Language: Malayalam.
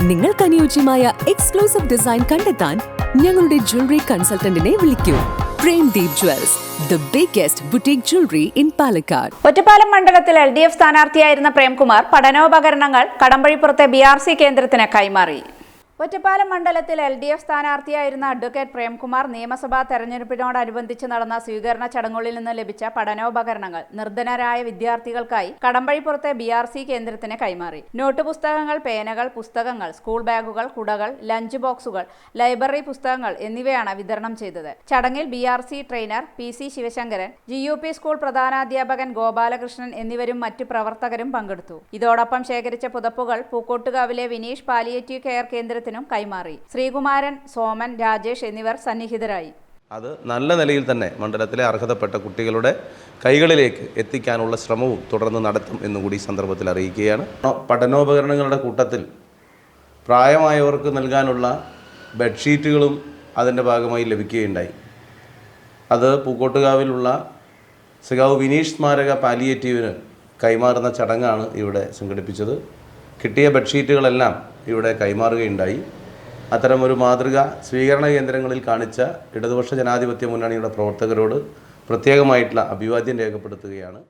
നിങ്ങൾക്ക് അനുയോജ്യമായ എക്സ്ക്ലൂസീവ് ഡിസൈൻ കണ്ടെത്താൻ ഞങ്ങളുടെ ജ്വല്ലറി കൺസൾട്ടന്റിനെ വിളിക്കൂ. Premdeep jewels, the biggest boutique jewelry in Palakkad. Ottapalam മണ്ഡലത്തിൽ LDF സ്ഥാനാർത്ഥിയായിരുന്ന പ്രേംകുമാർ പഠനോപകരണങ്ങൾ കടമ്പഴിപ്പുറത്തെ BRC കേന്ദ്രത്തിന് കൈമാറി. ഒറ്റപ്പാലം മണ്ഡലത്തിൽ LDF സ്ഥാനാർത്ഥിയായിരുന്ന അഡ്വക്കേറ്റ് പ്രേംകുമാർ നിയമസഭാ തെരഞ്ഞെടുപ്പിനോടനുബന്ധിച്ച് നടന്ന സ്വീകരണ ചടങ്ങുകളിൽ നിന്ന് ലഭിച്ച പഠനോപകരണങ്ങൾ നിർധനരായ വിദ്യാർത്ഥികൾക്കായി കടമ്പഴിപ്പുറത്തെ BRC കേന്ദ്രത്തിന് കൈമാറി. നോട്ട് പുസ്തകങ്ങൾ, പേനകൾ, പുസ്തകങ്ങൾ, സ്കൂൾ ബാഗുകൾ, കുടകൾ, ലഞ്ച് ബോക്സുകൾ, ലൈബ്രറി പുസ്തകങ്ങൾ എന്നിവയാണ് വിതരണം ചെയ്തത്. ചടങ്ങിൽ BRC trainer PC Sivasankaran, GUP school പ്രധാനാധ്യാപകൻ ഗോപാലകൃഷ്ണൻ എന്നിവരും മറ്റു പ്രവർത്തകരും പങ്കെടുത്തു. ഇതോടൊപ്പം ശേഖരിച്ച പുതപ്പുകൾ പൂക്കോട്ടുകാവിലെ വിനീഷ് പാലിയേറ്റീവ് കെയർ കേന്ദ്രത്തിന് കൈമാറി. ശ്രീകുമാരൻ, സോമൻ, രാജേഷ് എന്നിവർ സന്നിഹിതരായി. അത് നല്ല നിലയിൽ തന്നെ മണ്ഡലത്തിലെ അർഹതപ്പെട്ട കുട്ടികളുടെ കൈകളിലേക്ക് എത്തിക്കാനുള്ള ശ്രമവും തുടർന്ന് നടത്തും എന്നുകൂടി ഈ സന്ദർഭത്തിൽ അറിയിക്കുകയാണ്. പഠനോപകരണങ്ങളുടെ കൂട്ടത്തിൽ പ്രായമായവർക്ക് നൽകാനുള്ള ബെഡ്ഷീറ്റുകളും അതിൻ്റെ ഭാഗമായി ലഭിക്കുകയുണ്ടായി. അത് പൂക്കോട്ടുകാവിലുള്ള സഖാവ് വിനീഷ് സ്മാരക പാലിയേറ്റീവിന് കൈമാറുന്ന ചടങ്ങാണ് ഇവിടെ സംഘടിപ്പിച്ചത്. കിട്ടിയ ബെഡ്ഷീറ്റുകളെല്ലാം ഇവിടെ കൈമാറുകയുണ്ടായി. അത്തരമൊരു മാതൃക സ്വീകരണ കേന്ദ്രങ്ങളിൽ കാണിച്ച ഇടതുപക്ഷ ജനാധിപത്യ മുന്നണിയുടെ പ്രവർത്തകരോട് പ്രത്യേകമായിട്ടുള്ള അഭിവാദ്യം രേഖപ്പെടുത്തുകയാണ്.